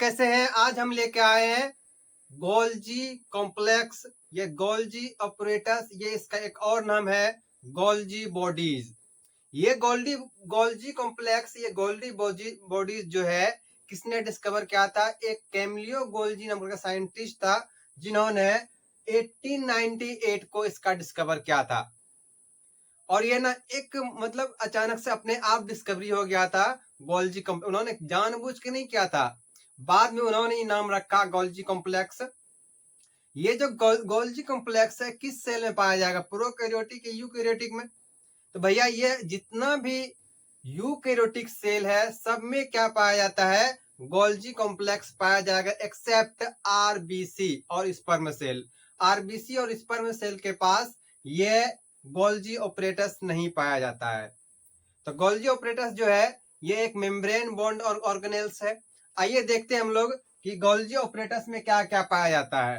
कैसे हैं? आज हम लेके आए हैं गोल्जी कॉम्प्लेक्स। ये गोल्जी ऑपरेटस, ये इसका एक और नाम है गोल्जी बॉडीज। ये गोल्जी कॉम्प्लेक्स, ये गोल्जी बॉडीज जो है किसने डिस्कवर किया था? एक कैमिलियो गोल्जी नाम का साइंटिस्ट था जिन्होंने 1898 को इसका डिस्कवर किया था। और ये ना एक मतलब अचानक से अपने आप डिस्कवरी हो गया था गोल्जी कॉम्प्लेक्स। उन्होंने जानबूझ के नहीं किया था, बाद में उन्होंने ये नाम रखा गोल्जी कॉम्प्लेक्स। ये जो गोल्जी कॉम्प्लेक्स है किस सेल में पाया जाएगा? प्रोकैरियोटिक या यूकैरियोटिक में? तो भैया ये जितना भी यूकैरियोटिक सेल है सब में क्या पाया जाता है? गोल्जी कॉम्प्लेक्स पाया जाएगा, एक्सेप्ट आरबीसी और स्पर्म सेल। आरबीसी और स्पर्म सेल के पास ये गोल्जी ऑपरेटस नहीं पाया जाता है। तो गोल्जी ऑपरेटस जो है ये एक मेम्ब्रेन बॉन्ड और ऑर्गेनेल्स है। आइए देखते हैं हम लोग कि गोल्जी ऑपरेटस में क्या क्या पाया जाता है।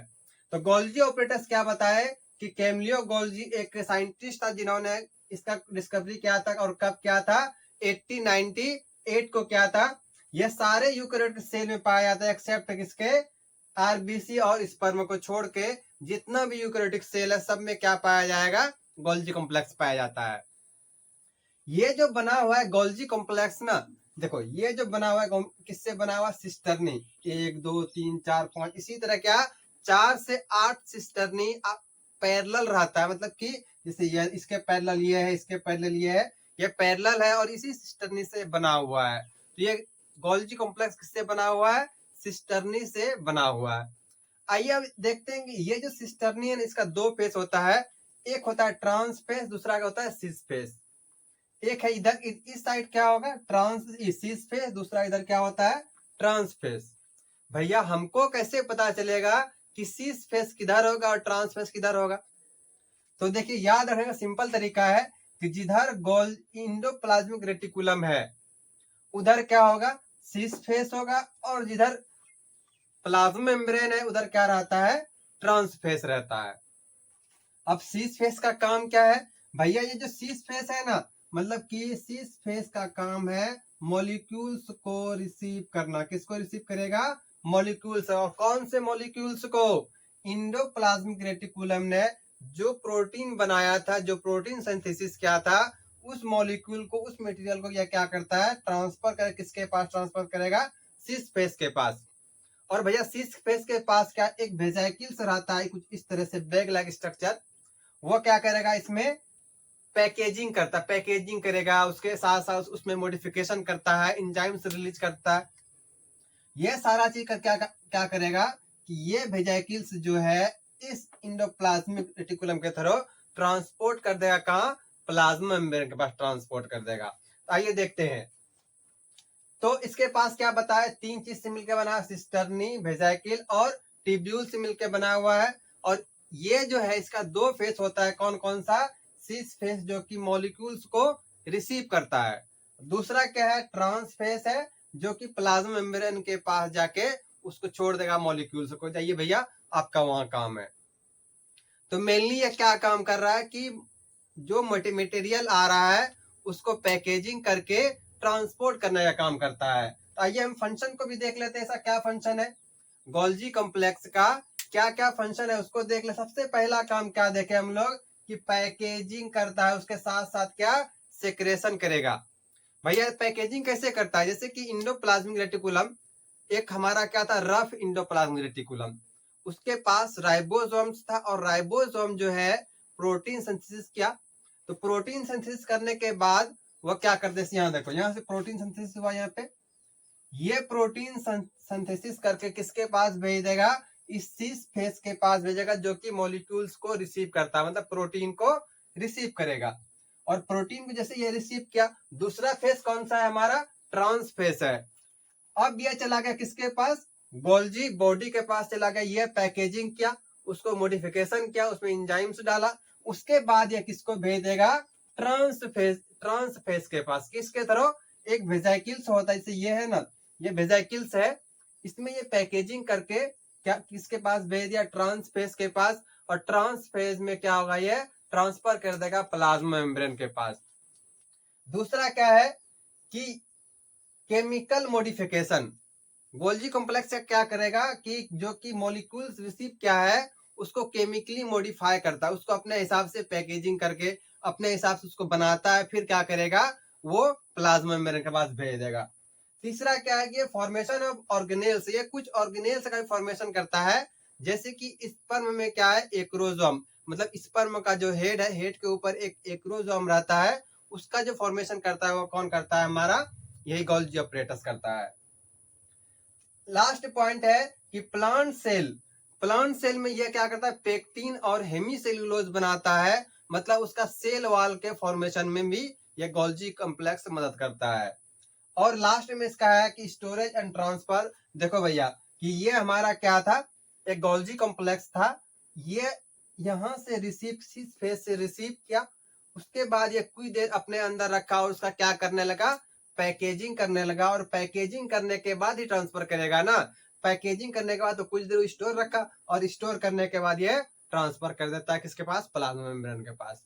तो गोल्जी ऑपरेटस क्या बताए कि कैमिलियो गोल्जी एक साइंटिस्ट था जिन्होंने इसका डिस्कवरी किया था। और कब किया था? 1898 को किया था। ये सारे यूकैरियोटिक सेल में पाया जाता है एक्सेप्ट किसके? आरबीसी और स्पर्म को छोड़ के जितना भी यूकैरियोटिक सेल है सब में क्या पाया जाएगा? गोल्जी कॉम्प्लेक्स पाया जाता है। ये जो बना हुआ है गोल्जी कॉम्प्लेक्स ना, देखो ये जो बना हुआ है किससे बना हुआ? सिस्टर्नी। 1 2 3 4 5 इसी तरह क्या 4 से 8 सिस्टर्नी पैरेलल रहता है। मतलब कि जैसे ये इसके पैरेलल ये है, इसके पैरेलल ये है, ये पैरेलल है और इसी सिस्टर्नी से बना हुआ है। तो ये गोल्जी कॉम्प्लेक्स किससे बना हुआ है? सिस्टर्नी से बना हुआ है। आइए अब देखते हैं कि ये जो सिस्टर्नी है इसका दो फेस होता है। एक होता है ट्रांस फेस, दूसरा क्या होता है? Cis face. एक है इधर इस साइड क्या होगा? सिस फेस, दूसरा इधर क्या होता है? Trans face. भैया हमको कैसे पता चलेगा कि सिस फेस किधर होगा और ट्रांस फेस किधर होगा? तो देखिए याद रखने का सिंपल तरीका है कि जिधर गोल इंडोप्लाज्मिक रेटिकुलम है उधर क्या होगा? सिस फेस होगा, और जिधर प्लाज्मा मेम्ब्रेन है उधर क्या रहता है? ट्रांस फेस रहता है। अब सिस फेस का काम क्या है? भैया ये जो सिस फेस है ना, मतलब कि सिस फेस का काम है मॉलिक्यूल्स को रिसीव करना। किसको रिसीव करेगा? मॉलिक्यूल्स। और कौन से मॉलिक्यूल्स को? इंडोप्लाज्मिक रेटिकुलम ने जो प्रोटीन बनाया था, जो प्रोटीन सिंथेसिस किया था, उस मॉलिक्यूल को, उस मटेरियल को यह क्या करता है? ट्रांसफर कर किसके पास ट्रांसफर करेगा? सिस फेस के पास। और भैया सिस फेस के पास क्या एक वेसिकल्स रहता है, कुछ इस तरह से बैग लाइक स्ट्रक्चर। वो क्या करेगा? इसमें पैकेजिंग करता है, पैकेजिंग करेगा, उसके साथ साथ उसमें मॉडिफिकेशन करता है, एंजाइम्स रिलीज करता है। ये सारा चीज का क्या क्या करेगा कि ये वेसिकल्स जो है इस इंडोप्लाज्मिक रेटिकुलम के थ्रू ट्रांसपोर्ट कर देगा। कहाँ? प्लाज्मा मेम्ब्रेन के पास ट्रांसपोर्ट कर देगा। तो आइए देखते हैं। तो इसके पास क्या बताया? 3 चीज से मिलकर बना है, सिस्टर्नी, वेसिकल और ट्यूब्यूल से मिलकर बना हुआ है। और ये जो है इसका दो फेस होता है। कौन कौन सा? सिस फेस जो कि मॉलिक्यूल्स को रिसीव करता है। दूसरा क्या है? ट्रांस फेस है जो कि प्लाज्मा मेम्ब्रेन के पास जाके उसको छोड़ देगा मॉलिक्यूल्स को। जाइए भैया आपका वहां काम है। तो मेनली ये क्या काम कर रहा है कि जो मटेरियल आ रहा है उसको पैकेजिंग करके ट्रांसपोर्ट करने का काम करता है। तो आइए हम फंक्शन को भी देख लेते हैं, ऐसा क्या फंक्शन है गोल्जी कॉम्प्लेक्स का, क्या क्या फंक्शन है उसको देख ले। सबसे पहला काम क्या देखे हम लोग कि पैकेजिंग करता है, उसके साथ साथ क्या? सेक्रेशन करेगा। भैया पैकेजिंग कैसे करता है? जैसे कि इंडोप्लाज्मिक रेटिकुलम एक हमारा क्या था? Rough endoplasmic reticulum. उसके पास राइबोसोम्स था, और राइबोसोम जो है प्रोटीन सिंथेसिस किया। तो प्रोटीन सिंथेसिस करने के बाद वो क्या करते हैं? यहाँ देखो, यहाँ से प्रोटीन सिंथेसिस हुआ। यहाँ पे ये प्रोटीन सिंथेसिस करके किसके पास भेज देगा? इस सिस फेस के पास भेजेगा जो कि मॉलिक्यूल्स को रिसीव करता है, मतलब प्रोटीन को रिसीव करेगा। और प्रोटीन को जैसे ये रिसीव किया, दूसरा फेस कौन सा है हमारा? ट्रांस फेस है। अब ये चला गया किसके पास? गोल्जी बॉडी के पास चला गया। ये पैकेजिंग किया, उसको मॉडिफिकेशन किया, उसमें एंजाइम्स डाला। उसके बाद ये किसको भेज देगा? ट्रांस फेस के पास। किसके थ्रू? एक वेसिकल्स होता है, जैसे ये है ना, ये वेसिकल्स है, इसमें ये पैकेजिंग करके क्या किसके पास भेज दिया? ट्रांस फेस के पास। और ट्रांस फेस में क्या होगा? ये ट्रांसफर कर देगा प्लाज्मा मेम्ब्रेन के पास। दूसरा क्या है कि केमिकल मॉडिफिकेशन। गोल्जी कॉम्प्लेक्स क्या करेगा कि जो कि मॉलिक्यूल्स रिसीव क्या है उसको केमिकली मॉडिफाई करता है, उसको अपने हिसाब से पैकेजिंग करके अपने हिसाब से उसको बनाता है, फिर क्या करेगा वो प्लाज्मा मेम्ब्रेन के पास भेज देगा। तीसरा क्या है कि फॉर्मेशन ऑफ ऑर्गेनेल्स, ये कुछ ऑर्गेनेल्स का फॉर्मेशन करता है, जैसे कि स्पर्म में क्या है एक्रोजोम, मतलब स्पर्म का जो हेड है, हेड के ऊपर एक एक्रोजोम रहता है, उसका जो फॉर्मेशन करता है वो कौन करता है, हमारा यही गोल्जी ऑपरेटस करता है। लास्ट पॉइंट है कि प्लांट सेल में ये क्या करता है, पेक्टिन और हेमीसेल्यूलोज बनाता है, मतलब उसका सेल वॉल के फॉर्मेशन में भी ये गोल्जी कॉम्प्लेक्स मदद करता है। और लास्ट में इसका है कि स्टोरेज एंड ट्रांसफर। देखो भैया कि ये हमारा क्या था, एक गोल्जी कॉम्प्लेक्स था, ये यहाँ से रिसीव फेज से रिसीव किया, उसके बाद ये कुछ देर अपने अंदर रखा और उसका क्या करने लगा, पैकेजिंग करने लगा, और पैकेजिंग करने के बाद ही ट्रांसफर करेगा ना। पैकेजिंग करने के बाद तो कुछ देर स्टोर रखा और स्टोर करने के बाद ये ट्रांसफर कर देता है किसके पास, प्लाज्मा मेम्ब्रेन के पास।